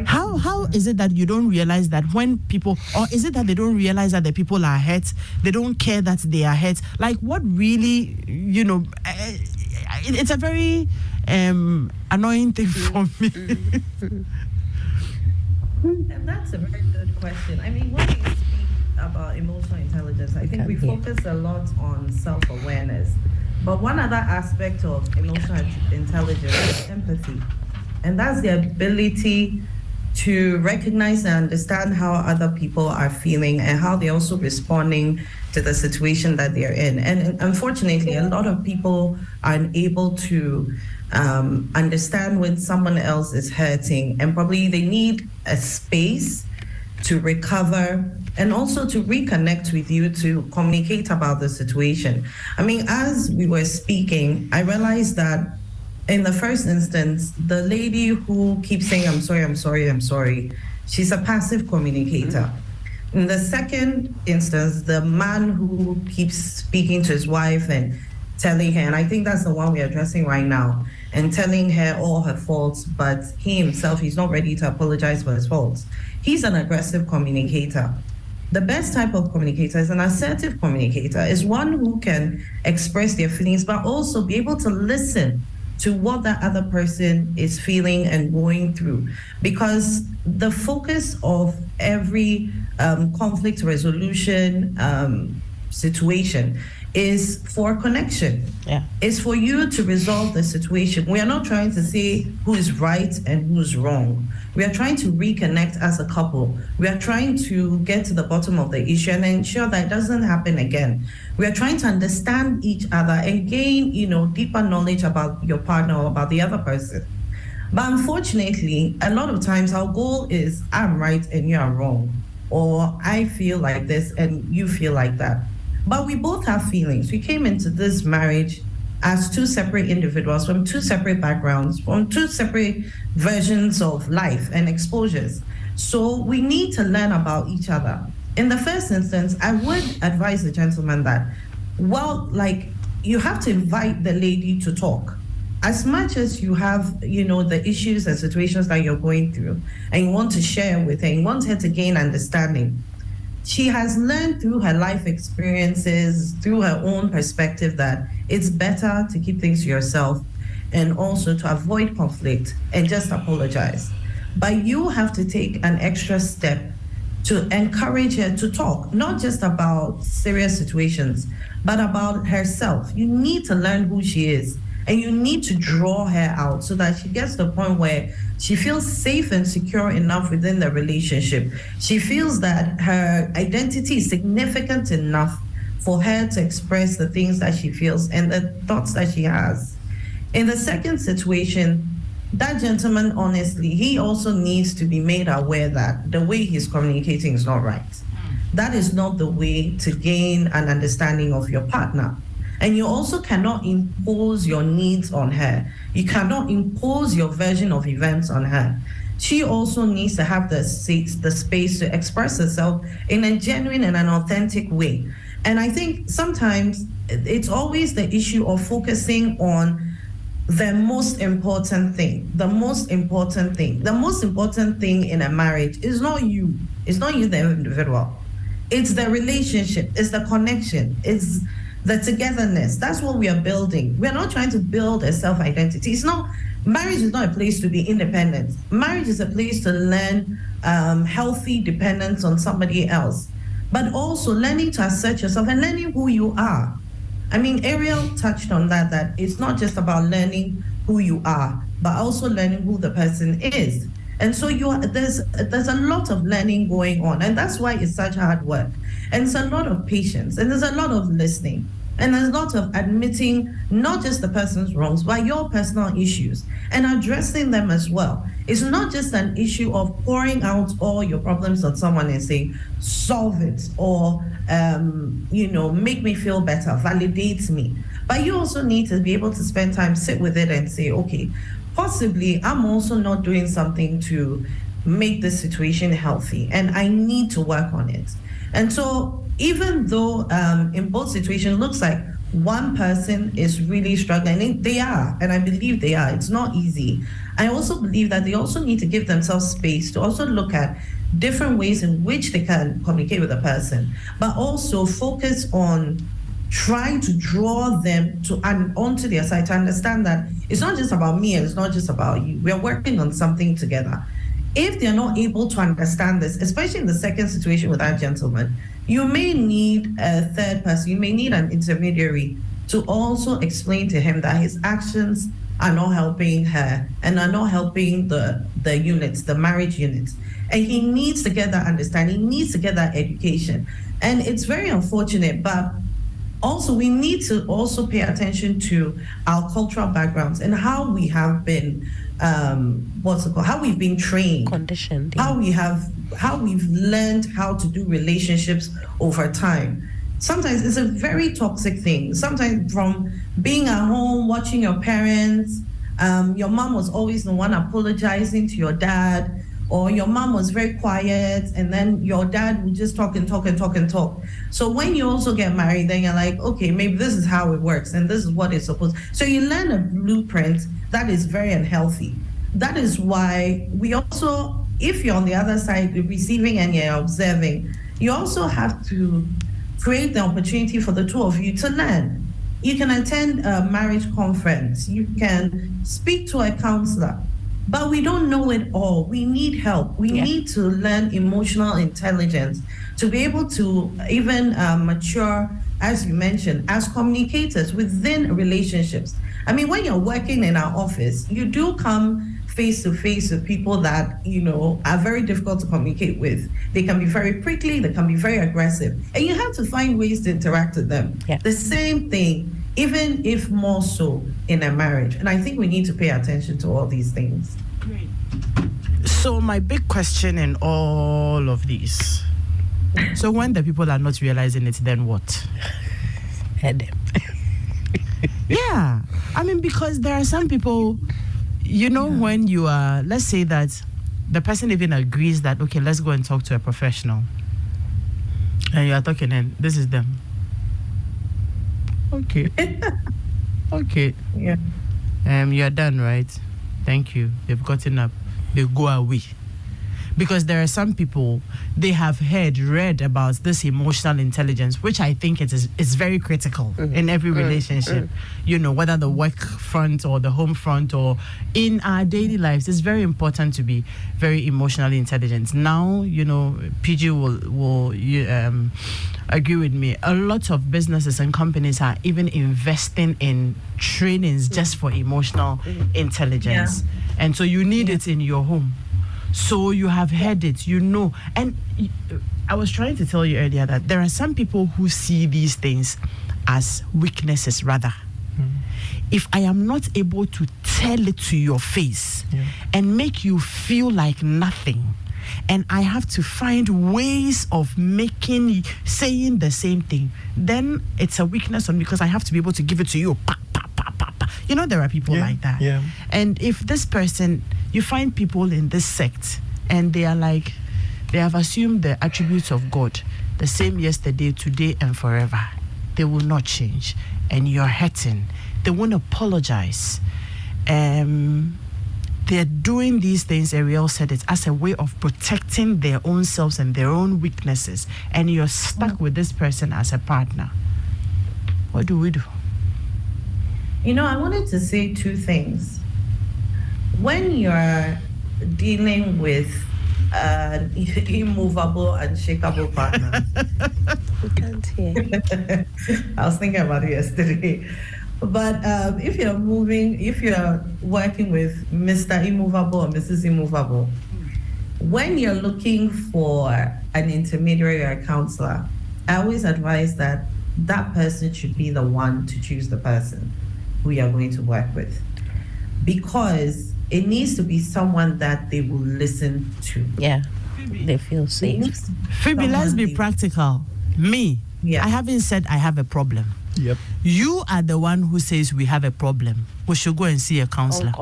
How is it that you don't realize that when people, or is it that they don't realize that the people are hurt? They don't care that they are hurt? Like, what really, it's a very annoying thing for me. That's a very good question. I mean, when we speak about emotional intelligence, I think we focus a lot on self-awareness. But one other aspect of emotional intelligence is empathy. And that's the ability to recognize and understand how other people are feeling and how they're also responding to the situation that they're in. And unfortunately, a lot of people are unable to understand when someone else is hurting, and probably they need a space to recover and also to reconnect with you to communicate about the situation. I mean, as we were speaking, I realized that in the first instance, the lady who keeps saying, I'm sorry, I'm sorry, I'm sorry, she's a passive communicator. In the second instance, the man who keeps speaking to his wife and telling her, and I think that's the one we're addressing right now, and telling her all her faults, but he himself, he's not ready to apologize for his faults. He's an aggressive communicator. The best type of communicator is an assertive communicator, is one who can express their feelings, but also be able to listen to what that other person is feeling and going through. Because the focus of every conflict resolution situation is for connection. Yeah. It's for you to resolve the situation. We are not trying to say who is right and who's wrong. We are trying to reconnect as a couple. We are trying to get to the bottom of the issue and ensure that it doesn't happen again. We are trying to understand each other and gain, deeper knowledge about your partner or about the other person. But unfortunately, a lot of times our goal is I'm right and you are wrong, or I feel like this and you feel like that. But we both have feelings. We came into this marriage as two separate individuals from two separate backgrounds, from two separate versions of life and exposures. So we need to learn about each other. In the first instance, I would advise the gentleman that, you have to invite the lady to talk. As much as you have, the issues and situations that you're going through, and you want to share with her, you want her to gain understanding. She has learned through her life experiences, through her own perspective, that it's better to keep things to yourself and also to avoid conflict and just apologize. But you have to take an extra step to encourage her to talk, not just about serious situations, but about herself. You need to learn who she is, and you need to draw her out so that she gets to the point where she feels safe and secure enough within the relationship. She feels that her identity is significant enough for her to express the things that she feels and the thoughts that she has. In the second situation, that gentleman, honestly, he also needs to be made aware that the way he's communicating is not right. That is not the way to gain an understanding of your partner. And you also cannot impose your needs on her. You cannot impose your version of events on her. She also needs to have the space to express herself in a genuine and an authentic way. And I think sometimes it's always the issue of focusing on the most important thing. The most important thing in a marriage is not you. It's not you, the individual. It's the relationship. It's the connection. It's the togetherness. That's what we are building. We're not trying to build a self-identity. Marriage is not a place to be independent. Marriage is a place to learn healthy dependence on somebody else, but also learning to assert yourself and learning who you are. I mean, Ariel touched on that it's not just about learning who you are, but also learning who the person is. And so there's a lot of learning going on, and that's why it's such hard work. And it's a lot of patience, and there's a lot of listening, and there's a lot of admitting not just the person's wrongs, but your personal issues, and addressing them as well. It's not just an issue of pouring out all your problems on someone and saying, solve it, or, make me feel better, validate me. But you also need to be able to spend time, sit with it and say, okay, possibly I'm also not doing something to make this situation healthy, and I need to work on it. And so even though in both situations, it looks like one person is really struggling, they are, and I believe they are. It's not easy. I also believe that they also need to give themselves space to also look at different ways in which they can communicate with a person, but also focus on trying to draw them onto their side, to understand that it's not just about me and it's not just about you. We are working on something together. If they're not able to understand this, especially in the second situation with that gentleman, you may need a third person, you may need an intermediary to also explain to him that his actions are not helping her and are not helping the units, the marriage units. And he needs to get that understanding, he needs to get that education. And it's very unfortunate, but also we need to also pay attention to our cultural backgrounds and how we have been how we've been trained, conditioned, how we've learned how to do relationships over time. Sometimes it's a very toxic thing. Sometimes from being at home, watching your parents, your mom was always the one apologizing to your dad, or your mom was very quiet, and then your dad would just talk and talk and talk and talk. So when you also get married, then you're like, okay, maybe this is how it works, and this is what it's supposed. So you learn a blueprint that is very unhealthy. That is why we also, if you're on the other side, receiving and you're observing, you also have to create the opportunity for the two of you to learn. You can attend a marriage conference, you can speak to a counselor, but we don't know it all. We need help. We need to learn emotional intelligence to be able to even mature, as you mentioned, as communicators within relationships. I mean, when you're working in our office, you do come face to face with people that, are very difficult to communicate with. They can be very prickly, they can be very aggressive, and you have to find ways to interact with them. Yeah. The same thing, even if more so in a marriage. And I think we need to pay attention to all these things. Great. So my big question in all of these, so when the people are not realizing it, then what? Head them. Yeah. I mean, because there are some people, when you are, let's say that the person even agrees that, okay, let's go and talk to a professional. And you are talking and this is them. Okay. Okay. Yeah. You're done, right? Thank you. They've gotten up. They go away. Because there are some people, they have read about this emotional intelligence, which I think is very critical in every relationship. Whether the work front or the home front or in our daily lives, it's very important to be very emotionally intelligent. Now, PG will agree with me. A lot of businesses and companies are even investing in trainings just for emotional intelligence. Yeah. And so you need it in your home. So you have heard it, and I was trying to tell you earlier that there are some people who see these things as weaknesses rather. If I am not able to tell it to your face and make you feel like nothing, and I have to find ways of saying the same thing, then it's a weakness on me because I have to be able to give it to you. There are people like that. Yeah. And if this person, you find people in this sect and they are like, they have assumed the attributes of God, the same yesterday, today, and forever. They will not change. And you're hurting. They won't apologize. They're doing these things, Ariel said it, as a way of protecting their own selves and their own weaknesses. And you're stuck with this person as a partner. What do we do? I wanted to say two things. When you're dealing with an immovable, unshakable partner, we can't hear. I was thinking about it yesterday. But if you're working with Mr. Immovable or Mrs. Immovable, when you're looking for an intermediary or a counselor, I always advise that person should be the one to choose the person who you're going to work with, because it needs to be someone that they will listen to. Yeah, they feel safe. Phoebe, let's be practical. Me, I haven't said I have a problem. Yep. You are the one who says we have a problem. We should go and see a counselor.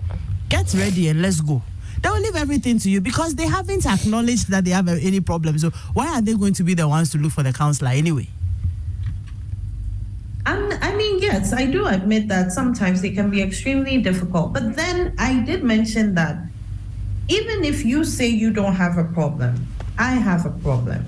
Get ready and let's go. They will leave everything to you because they haven't acknowledged that they have any problem. So why are they going to be the ones to look for the counselor anyway? I mean, yes, I do admit that sometimes they can be extremely difficult. But then I did mention that even if you say you don't have a problem, I have a problem.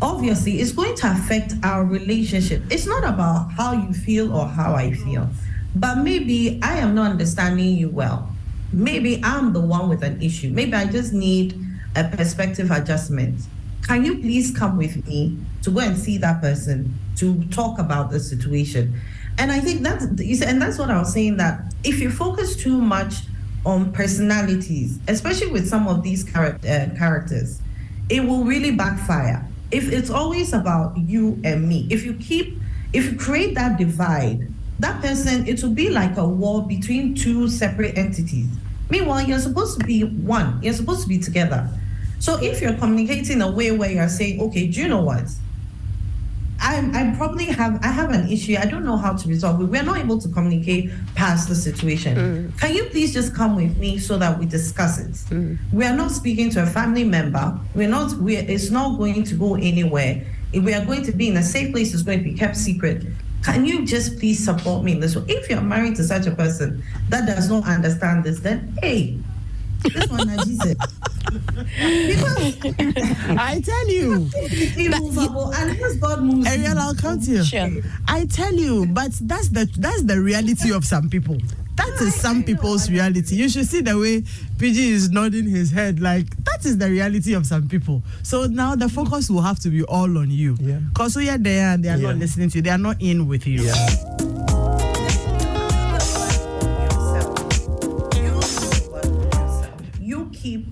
Obviously, it's going to affect our relationship. It's not about how you feel or how I feel, but maybe I am not understanding you well. Maybe I'm the one with an issue. Maybe I just need a perspective adjustment. Can you please come with me to go and see that person to talk about the situation? And I think that's what I was saying, that if you focus too much on personalities, especially with some of these characters, it will really backfire. If it's always about you and me, if you create that divide, that person, it will be like a war between two separate entities. Meanwhile, you're supposed to be one. You're supposed to be together. So if you're communicating in a way where you're saying, okay, do you know what? I have an issue. I don't know how to resolve it. We're not able to communicate past the situation. Can you please just come with me so that we discuss it? We are not speaking to a family member. It's not going to go anywhere. If we are going to be in a safe place, it's going to be kept secret. Can you just please support me in this way? If you're married to such a person that does not understand this, then hey, this one I said. Because I tell you, unless God moves. Ariel, I'll come to you. Sure. I tell you, but that's the reality of some people. That is some people's reality. You should see the way PG is nodding his head, like that is the reality of some people. So now the focus will have to be all on you. Because we are there and they are not listening to you. They are not in with you. You keep,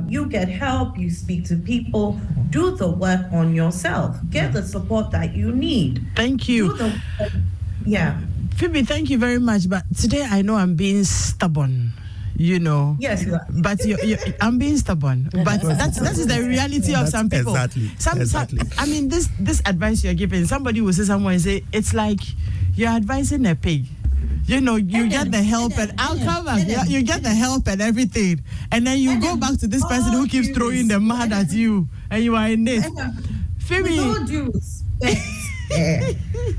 you get help, you speak to people, do the work on yourself, get the support that you need. Thank you. Phoebe, thank you very much. But today I know I'm being stubborn, you know. Yes, you are. But I'm being stubborn. But that is the reality of some people. Exactly. I mean, this advice you're giving, somebody will say someone and say, it's like you're advising a pig. You know, you get the help and outcome. You get the help and everything. And then you go back to this person who keeps throwing the mud at you. And you are in this. Phoebe. With all due respect,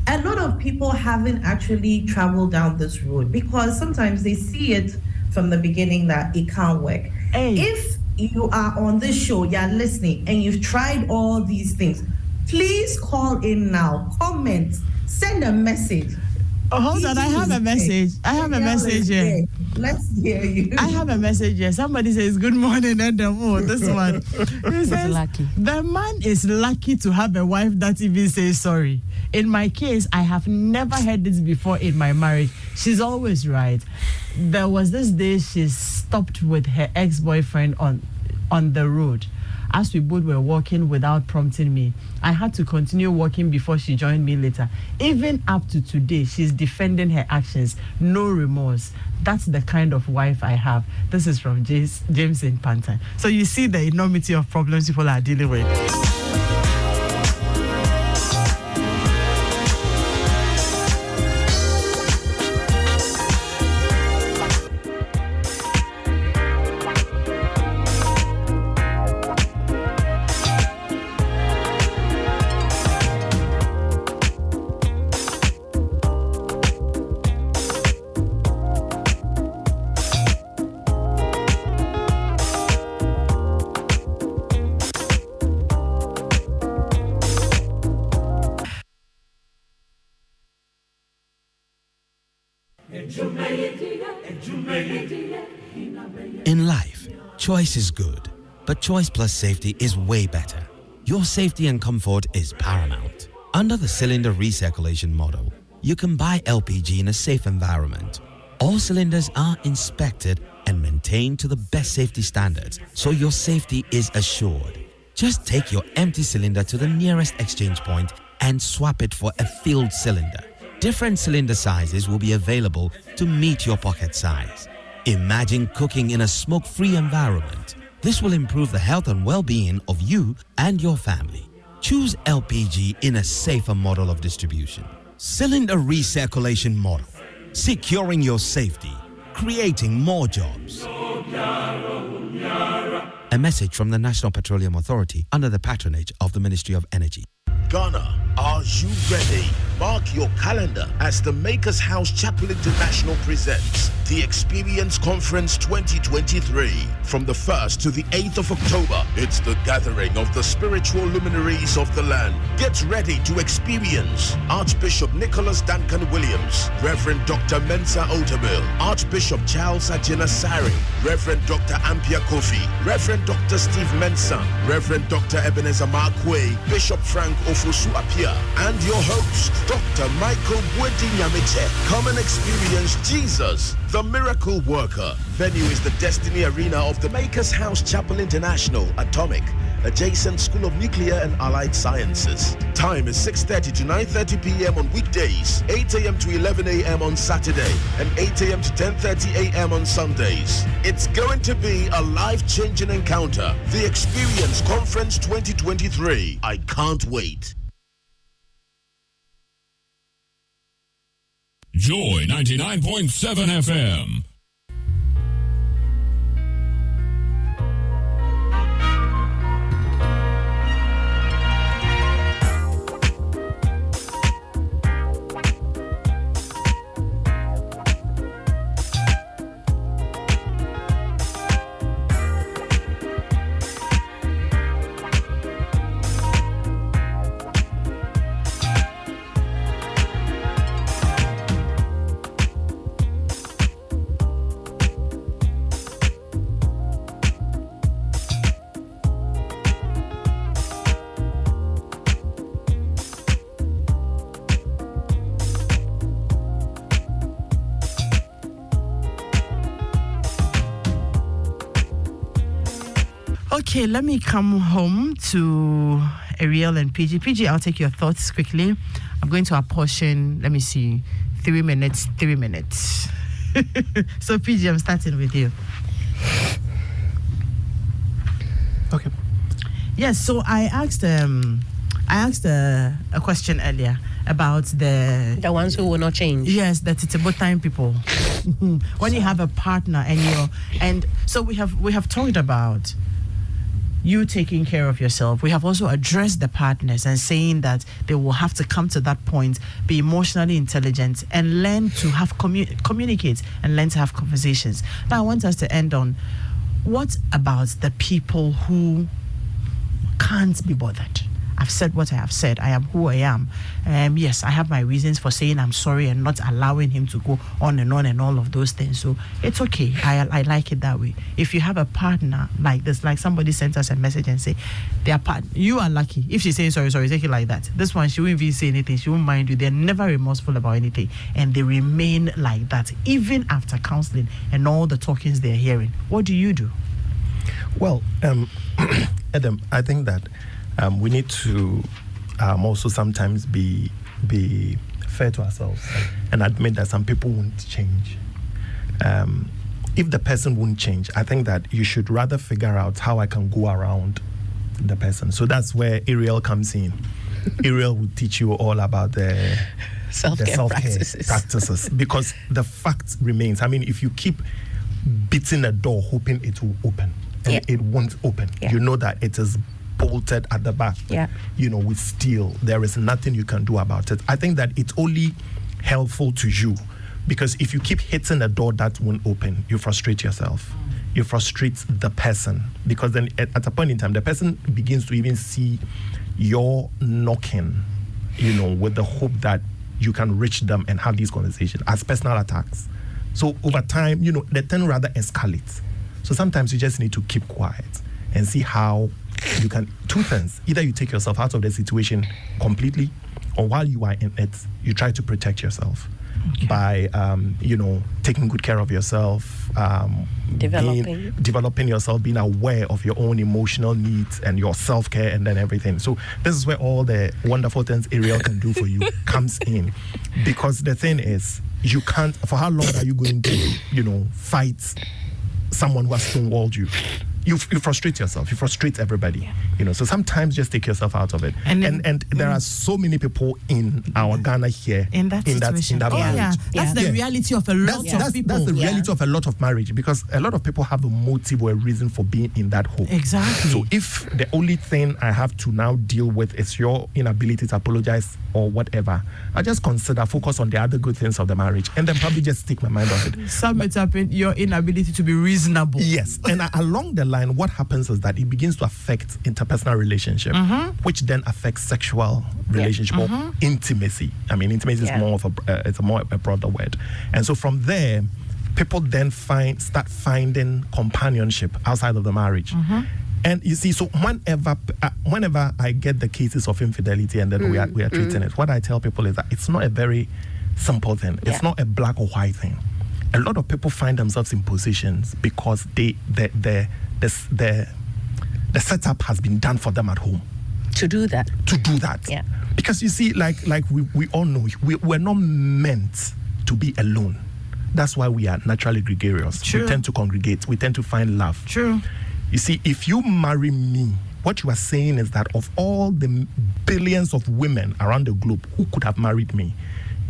a lot of people haven't actually traveled down this road because sometimes they see it from the beginning that it can't work. Hey. If you are on this show, you're listening, and you've tried all these things, please call in now, comment, send a message. Oh, hold on, I have a message. Here. Let's hear you. I have a message here. Somebody says, good morning, Edemo. This one. He says, lucky. The man is lucky to have a wife that even says sorry. In my case, I have never heard this before in my marriage. She's always right. There was this day she stopped with her ex-boyfriend on the road. As we both were walking without prompting me, I had to continue walking before she joined me later. Even up to today, she's defending her actions. No remorse. That's the kind of wife I have. This is from James in Pantan. So you see the enormity of problems people are dealing with. In life, choice is good, but choice plus safety is way better. Your safety and comfort is paramount. Under the cylinder recirculation model, you can buy LPG in a safe environment. All cylinders are inspected and maintained to the best safety standards, so your safety is assured. Just take your empty cylinder to the nearest exchange point and swap it for a filled cylinder. Different cylinder sizes will be available to meet your pocket size. Imagine cooking in a smoke-free environment. This will improve the health and well-being of you and your family. Choose LPG in a safer model of distribution. Cylinder recirculation model. Securing your safety. Creating more jobs. A message from the National Petroleum Authority under the patronage of the Ministry of Energy. Ghana, are you ready? Mark your calendar as the Makers House Chapel International presents The Experience Conference 2023. From the 1st to the 8th of October, it's the gathering of the spiritual luminaries of the land. Get ready to experience Archbishop Nicholas Duncan Williams, Reverend Dr. Mensa Otabil, Archbishop Charles Ajina Sari, Reverend Dr. Ampia Kofi, Reverend Dr. Steve Mensah, Reverend Dr. Ebenezer Markwe, Bishop Frank Ofosu Apia, and your host, Dr. Michael Bwedi Nyamiche. Come and experience Jesus, the miracle worker. Venue is the Destiny Arena of the Makers House Chapel International, Atomic, adjacent School of Nuclear and Allied Sciences. Time is 6:30 to 9:30 p.m. on weekdays, 8 a.m. to 11 a.m. on Saturday, and 8 a.m. to 10:30 a.m. on Sundays. It's going to be a life-changing encounter. The Experience Conference 2023. I can't wait. Joy 99.7 FM. Okay, let me come home to Ariel and PG. PG, I'll take your thoughts quickly. I'm going to apportion, let me see, 3 minutes. So, PG, I'm starting with you. Okay. Yes, so I asked a question earlier about the ones who will not change. Yes, the Titibotan people. When you have a partner and so we have talked about you taking care of yourself. We have also addressed the partners and saying that they will have to come to that point, be emotionally intelligent, and learn to have communicate and learn to have conversations. Now, I want us to end on, what about the people who can't be bothered? I've said what I have said. I am who I am. Yes, I have my reasons for saying I'm sorry and not allowing him to go on and all of those things. So it's okay. I like it that way. If you have a partner like this, like somebody sent us a message and say, you are lucky. If she's saying sorry, take it like that. This one, she won't even say anything. She won't mind you. They're never remorseful about anything. And they remain like that, even after counseling and all the talkings they're hearing. What do you do? Well, Adam, I think that we need to also sometimes be fair to ourselves and admit that some people won't change. If the person won't change, I think that you should rather figure out how I can go around the person. So that's where Ariel comes in. Ariel will teach you all about the self-care practices. Because the fact remains, I mean, if you keep beating a door hoping it will open and it won't open, you know that it is bolted at the back, with steel. There is nothing you can do about it. I think that it's only helpful to you because if you keep hitting a door that won't open, you frustrate yourself. You frustrate the person because then at a point in time, the person begins to even see your knocking, with the hope that you can reach them and have these conversations as personal attacks. So over time, the thing rather escalates. So sometimes you just need to keep quiet and see how you can. Two things: either you take yourself out of the situation completely, or while you are in it, you try to protect yourself by taking good care of yourself, developing yourself, being aware of your own emotional needs and your self-care, and then everything. So this is where all the wonderful things Ariel can do for you comes in, because the thing is, you can't. For how long are you going to fight someone who has stonewalled you? you frustrate yourself. You frustrate everybody. You know, so sometimes just take yourself out of it. And there are so many people in our Ghana here in that situation. marriage. That's the reality of a lot of people. That's the reality of a lot of marriage, because a lot of people have a motive or a reason for being in that home. Exactly. So if the only thing I have to now deal with is your inability to apologize or whatever, I just focus on the other good things of the marriage, and then probably just take my mind off it. Sum it up in your inability to be reasonable. Yes, and along the line, what happens is that it begins to affect interpersonal relationship, which then affects sexual relationship or intimacy. I mean, intimacy is more of a broader word, and so from there, people then start finding companionship outside of the marriage. And you see, so whenever I get the cases of infidelity and then we are treating it, what I tell people is that it's not a very simple thing. It's not a black or white thing. A lot of people find themselves in positions because the setup has been done for them at home. To do that. Yeah. Because you see, like we all know, we're not meant to be alone. That's why we are naturally gregarious. True. We tend to congregate. We tend to find love. True. You see, if you marry me, what you are saying is that of all the billions of women around the globe who could have married me,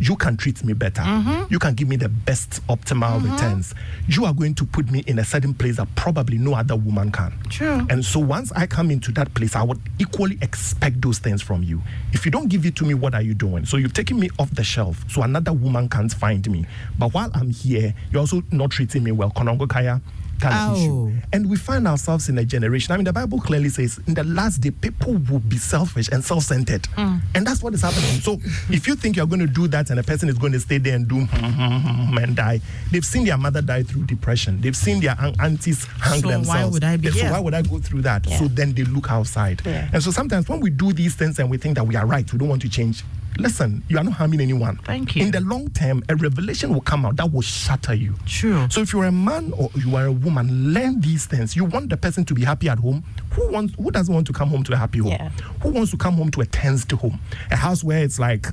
you can treat me better. You can give me the best optimal returns. You are going to put me in a certain place that probably no other woman can. True. And so once I come into that place, I would equally expect those things from you. If you don't give it to me, what are you doing? So you've taken me off the shelf so another woman can't find me. But while I'm here, you're also not treating me well. Konongo Kaya. Kind of issue. And we find ourselves in a generation. I mean, the Bible clearly says in the last day, people will be selfish and self-centered. And that's what is happening. So if you think you're going to do that and a person is going to stay there and do and die, they've seen their mother die through depression. They've seen their aunties hang themselves. Why would I be here? So why would I go through that? So then they look outside. And so sometimes when we do these things and we think that we are right, we don't want to change, listen, you are not harming anyone. Thank you. In the long term, a revelation will come out that will shatter you. True. So if you're a man or you are a woman, learn these things. You want the person to be happy at home. Who doesn't want to come home to a happy home? Who wants to come home to a tensed home? A house where it's like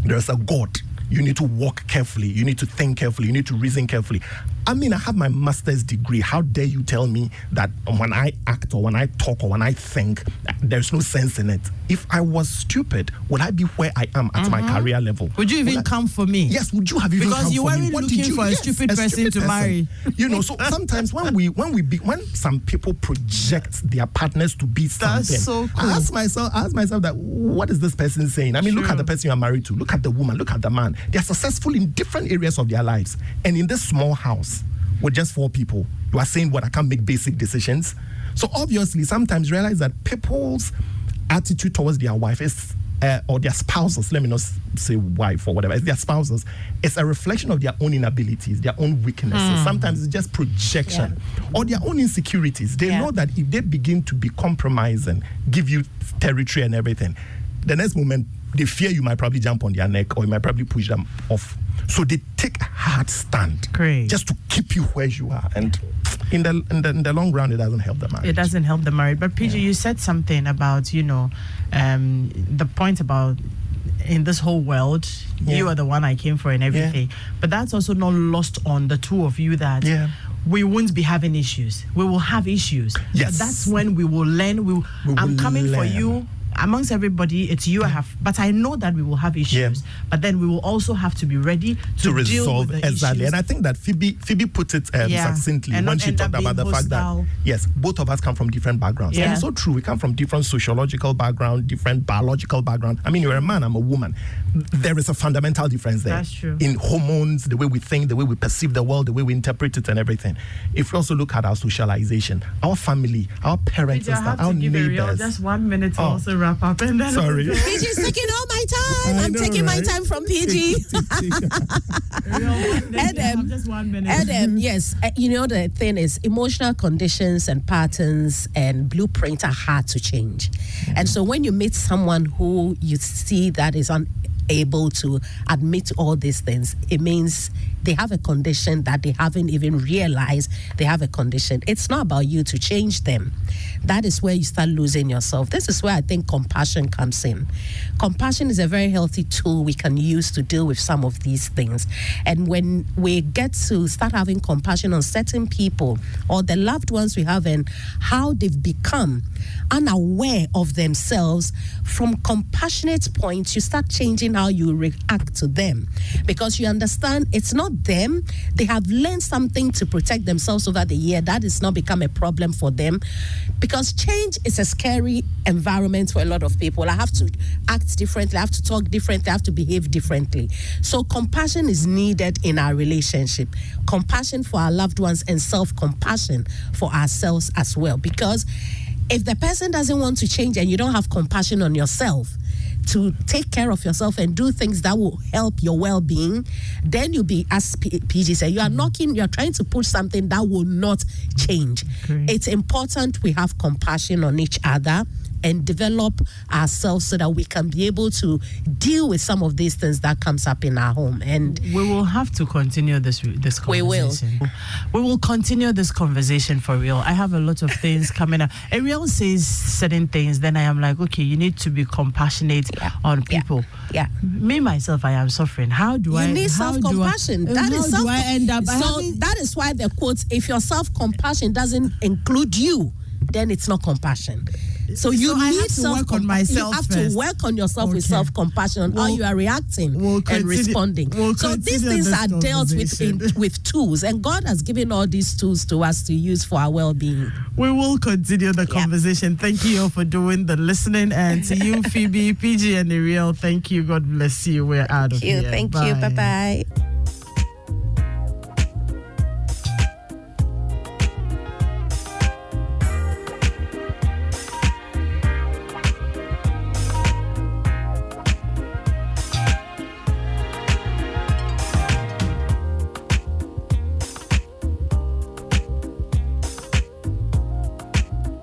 there's a God. You need to walk carefully. You need to think carefully. You need to reason carefully. I mean, I have my master's degree. How dare you tell me that when I act or when I talk or when I think, there's no sense in it? If I was stupid, would I be where I am at my career level? Would you even come for me? Yes, would you have even come for me? Because you weren't looking for a stupid person to marry. You know, so sometimes when some people project their partners to be something, that's so cool. I ask myself that, what is this person saying? I mean, look at the person you are married to. Look at the woman. Look at the man. They are successful in different areas of their lives. And in this small house, with just 4 people, you are saying, what, I can't make basic decisions? So obviously, sometimes realize that people's attitude towards their wife is, or their spouses, let me not say wife or whatever, it's their spouses, it's a reflection of their own inabilities, their own weaknesses. Sometimes it's just projection or their own insecurities. They know that if they begin to be compromising, give you territory and everything, the next moment, they fear you might probably jump on their neck or you might probably push them off. So they take a hard stand just to keep you where you are. And in the long run, it doesn't help the marriage. It doesn't help the marriage. But PG, you said something about, the point about in this whole world, you are the one I came for and everything. But that's also not lost on the two of you that we won't be having issues. We will have issues. Yes. But that's when we will learn. I'm coming for you. Amongst everybody, it's you I have, but I know that we will have issues. But then we will also have to be ready to resolve deal with the exactly. issues. And I think that Phoebe put it succinctly when she talked about the fact that both of us come from different backgrounds. And it's so true. We come from different sociological background, different biological background. I mean, you're a man, I'm a woman. There is a fundamental difference there. That's true. In hormones, the way we think, the way we perceive the world, the way we interpret it, and everything. If we also look at our socialization, our family, our parents, and stuff, our neighbors. Just 1 minute to also wrap up. And then sorry. PG's taking all my time. I'm taking my time from PG. Adam, just 1 minute. Adam, yes. The thing is, emotional conditions and patterns and blueprints are hard to change. And so when you meet someone who you see that is unable to admit all these things, it means they have a condition that they haven't even realized they have a condition. It's not about you to change them. That is where you start losing yourself. This is where I think compassion comes in. Compassion is a very healthy tool we can use to deal with some of these things. And when we get to start having compassion on certain people or the loved ones we have and how they've become unaware of themselves, from compassionate points, you start changing how you react to them, because you understand it's not them. They have learned something to protect themselves over the year. That has not become a problem for them, because change is a scary environment for a lot of people. I have to act differently, I have to talk differently, I have to behave differently. So compassion is needed in our relationship. Compassion for our loved ones and self-compassion for ourselves as well. Because if the person doesn't want to change and you don't have compassion on yourself to take care of yourself and do things that will help your well-being, then you'll be, as PG said, you're trying to push something that will not change. Great. It's important we have compassion on each other and develop ourselves so that we can be able to deal with some of these things that comes up in our home. And we will have to continue this conversation. We will continue this conversation for real. I have a lot of things coming up. Ariel says certain things, then I am like, okay, you need to be compassionate on people. Yeah. Me, myself, I am suffering. How do I... You need self-compassion. Do I end up... So that is why the quote, if your self-compassion doesn't include you, then it's not compassion. So you need to work on myself. You have first. to work on yourself with self-compassion on how you are reacting and responding. So these things are dealt with with tools, and God has given all these tools to us to use for our well-being. We will continue the conversation. Thank you all for doing the listening, and to you, Phoebe, PG, and Ariel, thank you. God bless you. We're out of here. Thank you. Bye-bye.